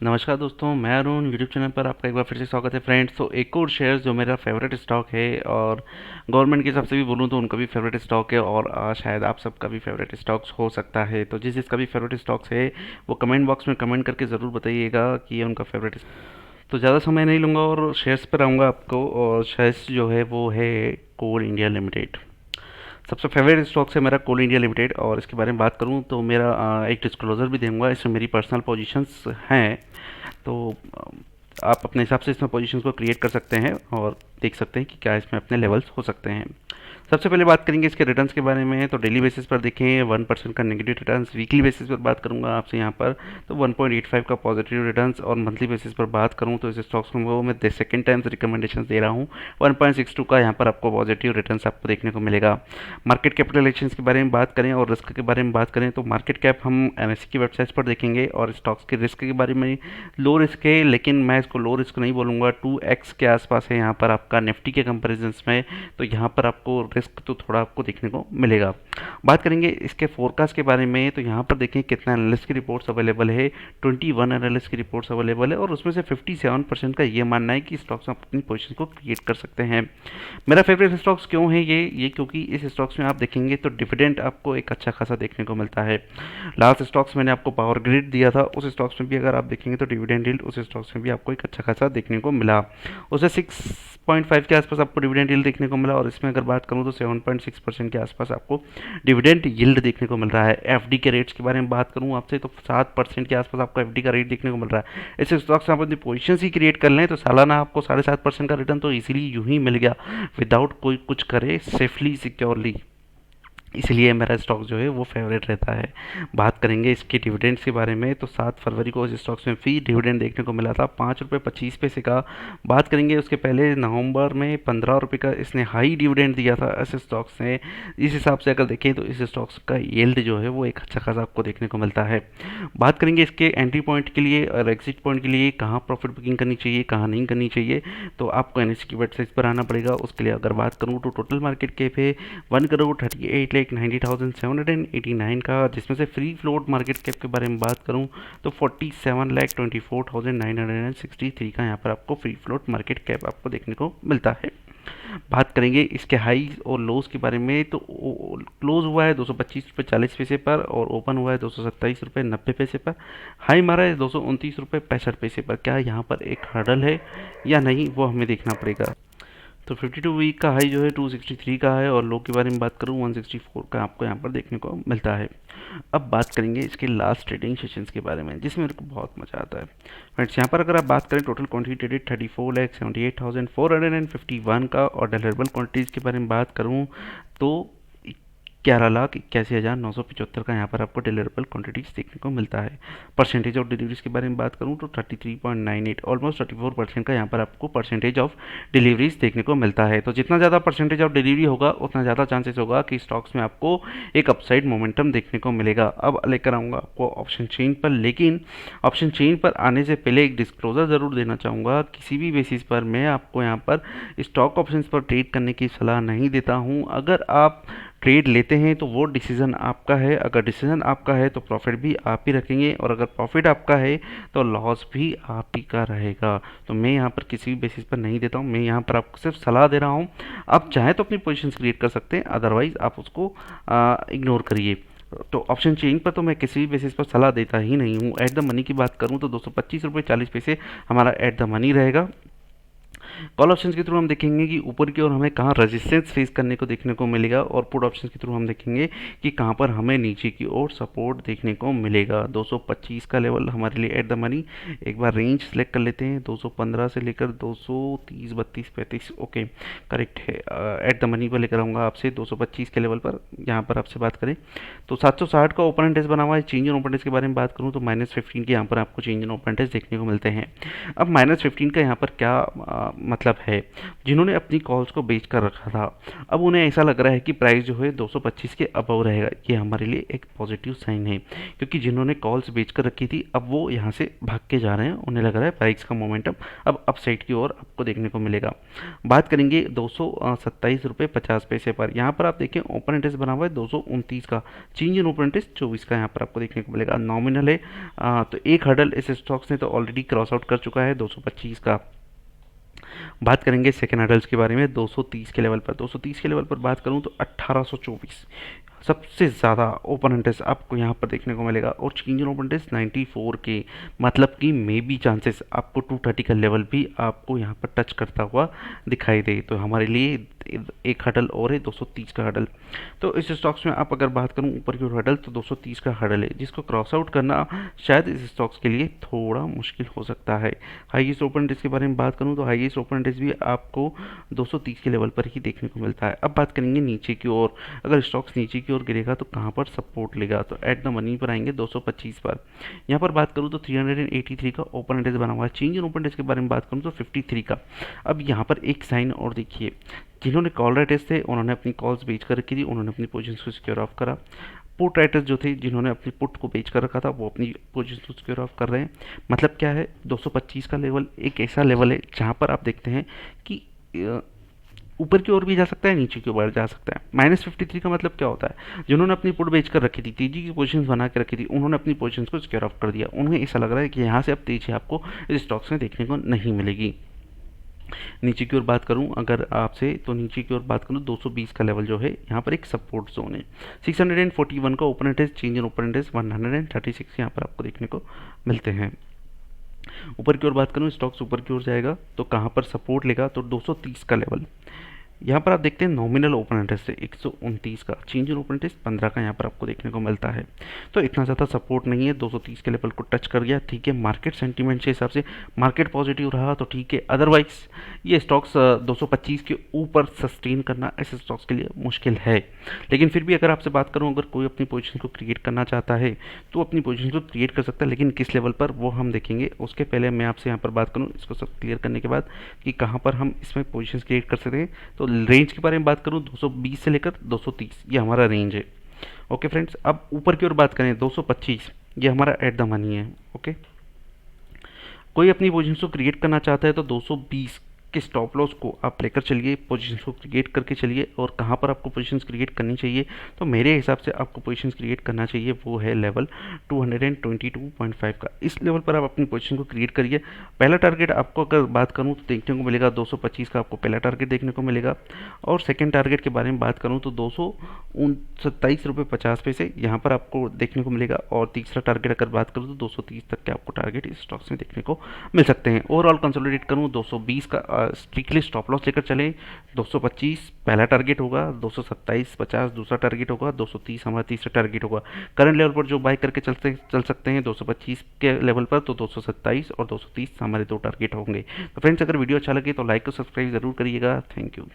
नमस्कार दोस्तों, मैं अरुण यूट्यूब चैनल पर आपका एक बार फिर से स्वागत है फ्रेंड्स। तो एक और शेयर जो मेरा फेवरेट स्टॉक है और गवर्नमेंट के हिसाब से भी बोलूँ तो उनका भी फेवरेट स्टॉक है और शायद आप सबका भी फेवरेट स्टॉक्स हो सकता है। तो जिस जिसका भी फेवरेट स्टॉक्स है वो कमेंट बॉक्स में कमेंट करके ज़रूर बताइएगा कि ये उनका फेवरेट। तो ज़्यादा समय नहीं लूँगा और शेयर्स पर आऊँगा आपको। और शेयर्स जो है वो है कोल इंडिया लिमिटेड। सबसे फेवरेट स्टॉक है मेरा कोल इंडिया लिमिटेड। और इसके बारे में बात करूं तो मेरा एक डिस्क्लोजर भी दूंगा, इसमें मेरी पर्सनल पोजीशंस हैं। तो आप अपने हिसाब से इसमें पोजीशंस को क्रिएट कर सकते हैं और देख सकते हैं कि क्या इसमें अपने लेवल्स हो सकते हैं। सबसे पहले बात करेंगे इसके रिटर्न्स के बारे में। तो डेली बेसिस पर देखें 1% का नेगेटिव रिटर्न्स, वीकली बेसिस पर बात करूंगा आपसे यहाँ पर तो 1.85 का पॉजिटिव रिटर्न्स, और मंथली बेसिस पर बात करूँ तो इस स्टॉक्स में वो मैं सेकंड टाइम से रिकमेंडेशन दे रहा हूँ। 1.62 का यहाँ पर आपको पॉजिटिव रिटर्न्स आपको देखने को मिलेगा। मार्केट कैपिटलाइजेशन के बारे में बात करें और रिस्क के बारे में बात करें तो मार्केट कैप हम एनएससी की वेबसाइट पर देखेंगे, और स्टॉक्स के रिस्क के बारे में लो रिस्क है, लेकिन मैं इसको लो रिस्क नहीं बोलूँगा। 2x के आसपास है यहाँ पर आपका निफ्टी के कंपेरिजन में। तो यहाँ पर आपको रिस्क तो थोड़ा आपको देखने को मिलेगा। बात करेंगे इसके फोरकास्ट के बारे में तो यहाँ पर देखें कितना एनालिस्ट की रिपोर्ट्स अवेलेबल है। 21 एनालिस्ट की रिपोर्ट्स अवेलेबल है और उसमें से 57% का ये मानना है कि स्टॉक्स में अपनी पोजीशन को क्रिएट कर सकते हैं। मेरा फेवरेट स्टॉक्स क्यों है ये क्योंकि इस स्टॉक्स में आप देखेंगे तो डिविडेंड आपको एक अच्छा खासा देखने को मिलता है। लास्ट स्टॉक्स मैंने आपको पावर ग्रिड दिया था, उस स्टॉक्स में भी अगर आप देखेंगे तो डिविडेंड यील्ड उस स्टॉक्स में भी आपको एक अच्छा खासा देखने को मिला। उसे 6.5 के आसपास आपको डिविडेंड यील्ड देखने को मिला, और इसमें अगर बात करूँ तो 7.6% के आसपास आपको डिविडेंड यील्ड देखने को मिल रहा है। एफडी के रेट्स के बारे में बात करूँ आपसे तो 7% के आसपास आपको एफडी का रेट देखने को मिल रहा है। इस स्टॉक्स में आप अपनी पोजिशन ही क्रिएट कर लें तो सालाना आपको 7.5% का रिटर्न तो इजीली यूं ही मिल गया, विदाउट कोई कुछ करे, सेफली सिक्योरली। इसलिए मेरा स्टॉक जो है वो फेवरेट रहता है। बात करेंगे इसके डिविडेंड्स के बारे में तो 7 फरवरी को इस स्टॉक्स में फी डिविडेंड देखने को मिला था 5 रुपये 25 पैसे का। बात करेंगे उसके पहले नवंबर में 15 रुपये का इसने हाई डिविडेंड दिया था इस स्टॉक्स ने। इस हिसाब से अगर देखें तो इस स्टॉक्स का येल्ड जो है वो एक अच्छा खासा आपको देखने को मिलता है। बात करेंगे इसके एंट्री पॉइंट के लिए और एग्जिट पॉइंट के लिए, कहाँ प्रॉफिट बुकिंग करनी चाहिए कहाँ नहीं करनी चाहिए, तो आपको एनएससी की वेबसाइट पर आना पड़ेगा। उसके लिए अगर बात करूँ तो टोटल मार्केट कैप है 1,38,90,789 का, जिसमें से फ्री फ्लोट मार्केट कैप के बारे में बात करूं तो 47,24,963 का यहाँ पर आपको फ्री फ्लोट मार्केट कैप आपको देखने को मिलता है। बात करेंगे इसके हाई और लोज के बारे में तो क्लोज हुआ है 225 रुपये 40 पैसे पर और ओपन हुआ है 227 रुपये 90 पैसे पर। हाई मारा है 229 रुपये 65 पैसे पर। क्या यहाँ पर एक हर्डल है या नहीं वो हमें देखना पड़ेगा। तो 52 वीक का हाई जो है 263 का है, और लो के बारे में बात करूँ 164 का आपको यहाँ पर देखने को मिलता है। अब बात करेंगे इसके लास्ट ट्रेडिंग सेशंस के बारे में जिसमें मेरे को बहुत मज़ा आता है फ्रेंड्स। यहाँ पर अगर आप बात करें टोटल क्वांटिटी ट्रेडेड 34,78,451 का, और डिलीवरेबल क्वांटिटीज़ के बारे में बात करूँ तो 11,81,975 का यहाँ पर आपको डिलीवरेबल क्वांटिटीज देखने को मिलता है। परसेंटेज ऑफ डिलीवरीज के बारे में बात करूँ तो 33.98 ऑलमोस्ट 34% का यहाँ पर आपको परसेंटेज ऑफ डिलीवरीज देखने को मिलता है। तो जितना ज़्यादा परसेंटेज ऑफ डिलीवरी होगा उतना ज़्यादा चांसेस होगा कि स्टॉक्स में आपको एक अपसाइड मोमेंटम देखने को मिलेगा। अब लेकर आऊँगा आपको ऑप्शन चेन पर, लेकिन ऑप्शन चेन पर आने से पहले एक डिस्क्लोजर ज़रूर देना चाहूँगा। किसी भी बेसिस पर मैं आपको यहाँ पर स्टॉक ऑप्शंस पर ट्रेड करने की सलाह नहीं देता हूँ। अगर आप ट्रेड लेते हैं तो वो डिसीज़न आपका है, अगर डिसीज़न आपका है तो प्रॉफिट भी आप ही रखेंगे, और अगर प्रॉफिट आपका है तो लॉस भी आप ही का रहेगा। तो मैं यहाँ पर किसी भी बेसिस पर नहीं देता हूँ, मैं यहाँ पर आपको सिर्फ सलाह दे रहा हूँ। आप चाहें तो अपनी पोजीशंस क्रिएट कर सकते हैं, अदरवाइज आप उसको इग्नोर करिए। तो ऑप्शन चेंज पर तो मैं किसी भी बेसिस पर सलाह देता ही नहीं हूँ। एट द मनी की बात करूँ तो 225 रुपये 40 पैसे हमारा एट द मनी रहेगा। कॉल ऑप्शंस के थ्रू हम देखेंगे कि ऊपर की ओर हमें कहाँ रेजिस्टेंस फेस करने को देखने को मिलेगा, और पुट ऑप्शंस के थ्रू हम देखेंगे कि कहाँ पर हमें नीचे की ओर सपोर्ट देखने को मिलेगा। 225 का लेवल हमारे लिए एट द मनी। एक बार रेंज सेलेक्ट कर लेते हैं 215 से लेकर 230 32 35। ओके करेक्ट है। एट द मनी पर लेकर आऊँगा आपसे 225 के लेवल पर। यहाँ पर आपसे बात करें तो 760 का ओपन इंडेक्स बना हुआ है। चेंज इन ओपन इंडेक्स के बारे में बात करूँ तो -15 के यहाँ पर आपको चेंज इन ओपन इंडेक्स देखने को मिलते हैं। अब -15 का यहाँ पर क्या मतलब है, जिन्होंने अपनी कॉल्स को बेच कर रखा था, अब उन्हें ऐसा लग रहा है कि प्राइस जो है 225 के अबव रहेगा। ये हमारे लिए एक पॉजिटिव साइन है, क्योंकि जिन्होंने कॉल्स बेच कर रखी थी अब वो यहाँ से भाग के जा रहे हैं। उन्हें लग रहा है प्राइस का मोमेंटम अब अपसाइड की ओर आपको देखने को मिलेगा। बात करेंगे 227 रुपये 50 पैसे पर। यहाँ पर आप देखें ओपन इंटरेस्ट बना हुआ है 229 का, चेंज इन ओपन इंटरेस्ट 24 का यहाँ पर आपको देखने को मिलेगा। नॉमिनल है तो एक हर्डल इस स्टॉक्स ने तो ऑलरेडी क्रॉस आउट कर चुका है 225 का। बात करेंगे सेकेंड हर्डल्स के बारे में 230 के लेवल पर। 230 के लेवल पर बात करूं तो 1824 सबसे ज़्यादा ओपन इंटरेस्ट आपको यहाँ पर देखने को मिलेगा, और चेंज इन ओपन इंटरेस्ट 94 के, मतलब कि मे बी चांसेस आपको 230 का लेवल भी आपको यहाँ पर टच करता हुआ दिखाई दे। तो हमारे लिए एक हडल और है 230 का हडल। तो इस स्टॉक्स में आप अगर बात करूं ऊपर की ओर हडल तो 230 का हडल है, जिसको क्रॉस आउट करना शायद इस स्टॉक्स के लिए थोड़ा मुश्किल हो सकता है। हाईएस्ट ओपन इंटरेस्ट के बारे में बात करूं तो हाईएस्ट ओपन इंटरेस्ट भी आपको 230 के लेवल पर ही देखने को मिलता है। अब बात करेंगे नीचे की ओर, अगर स्टॉक्स नीचे की ओर गिरेगा तो कहाँ पर सपोर्ट लेगा, तो एट द मनी पर आएंगे 225 पर। यहाँ पर बात करूँ तो 383 का ओपन इंटरेस्ट बना हुआ है। चेंज इन ओपन इंटरेस्ट के बारे में बात करूँ तो 53 का। अब यहाँ पर एक साइन और देखिए, जिन्होंने कॉल राइटर्स थे उन्होंने अपनी कॉल्स बेच कर रखी थी, उन्होंने अपनी पोजीशन को सिक्योर ऑफ करा। पुट राइटर्स जो थे जिन्होंने अपनी पुट को बेच कर रखा था वो अपनी पोजीशन को सिक्योर ऑफ कर रहे हैं। मतलब क्या है, 225 का लेवल एक ऐसा लेवल है जहाँ पर आप देखते हैं कि ऊपर की ओर भी जा सकता है, नीचे की ओर जा सकता है। -53 का मतलब क्या होता है, जिन्होंने अपनी पुट बेच कर रखी थी, तेजी की पोजीशंस बना के रखी थी, उन्होंने अपनी पोजीशंस को सिक्योर ऑफ कर दिया। उन्हें ऐसा लग रहा है कि यहाँ से अब तेजी आपको इस स्टॉक्स में देखने को नहीं मिलेगी। नीचे की ओर बात करूं अगर आपसे, तो नीचे की ओर बात करूं 220 का लेवल जो है यहाँ पर एक सपोर्ट जोन है। 641 का open interest, change in open interest 136 यहाँ पर आपको देखने को मिलते हैं। ऊपर की ओर बात करूं स्टॉक्स ऊपर की ओर जाएगा तो कहाँ पर सपोर्ट लेगा, तो 230 का लेवल। यहाँ पर आप देखते हैं नॉमिनल ओपन इंटरेस्ट है 129 का, चेंज इन ओपन इंटरेस्ट 15 का यहाँ पर आपको देखने को मिलता है। तो इतना ज़्यादा सपोर्ट नहीं है, 230 के लेवल को टच कर गया, ठीक है। मार्केट सेंटीमेंट के हिसाब से मार्केट पॉजिटिव रहा तो ठीक है, अदरवाइज ये स्टॉक्स 225 के ऊपर सस्टेन करना ऐसे स्टॉक्स के लिए मुश्किल है। लेकिन फिर भी अगर आपसे बात करूँ, अगर कोई अपनी पोजिशन को क्रिएट करना चाहता है तो अपनी पोजिशन को क्रिएट कर सकता है, लेकिन किस लेवल पर वो हम देखेंगे। उसके पहले मैं आपसे यहाँ पर बात करूँ इसको सब क्लियर करने के बाद कि कहाँ पर हम इसमें पोजिशन क्रिएट कर सकते हैं। तो रेंज के बारे में बात करूं 220 से लेकर 230 ये हमारा रेंज है। ओके फ्रेंड्स, अब ऊपर की ओर बात करें 225 ये हमारा एट द मनी है। ओके, कोई अपनी पोजीशन को क्रिएट करना चाहता है तो 220 के स्टॉप लॉस को आप लेकर चलिए, पोजीशन को क्रिएट करके चलिए। और कहाँ पर आपको पोजीशंस क्रिएट करनी चाहिए, तो मेरे हिसाब से आपको पोजीशंस क्रिएट करना चाहिए वो है लेवल 222.5 का। इस लेवल पर आप अपनी पोजीशन को क्रिएट करिए। पहला टारगेट आपको अगर बात करूँ तो देखने को मिलेगा 225 का, आपको पहला टारगेट देखने को मिलेगा। और सेकेंड टारगेट के बारे में बात करूँ तो 227.50 यहाँ पर आपको देखने को मिलेगा। और तीसरा टारगेट अगर बात करूँ तो 230 तक के आपको टारगेट इस स्टॉक्स में देखने को मिल सकते हैं। ओवरऑल कंसोलिडेट करूँ 220 का स्ट्रिक्टली स्टॉप लॉस लेकर चलें। 225 पहला टारगेट होगा, 227.50 दूसरा टारगेट होगा, 230 हमारा तीसरा टारगेट होगा। करंट लेवल पर जो बाय करके चल सकते हैं 225 के लेवल पर, तो 227 और 230 हमारे दो टारगेट होंगे। तो फ्रेंड्स, अगर वीडियो अच्छा लगे तो लाइक और सब्सक्राइब जरूर करिएगा। Thank you.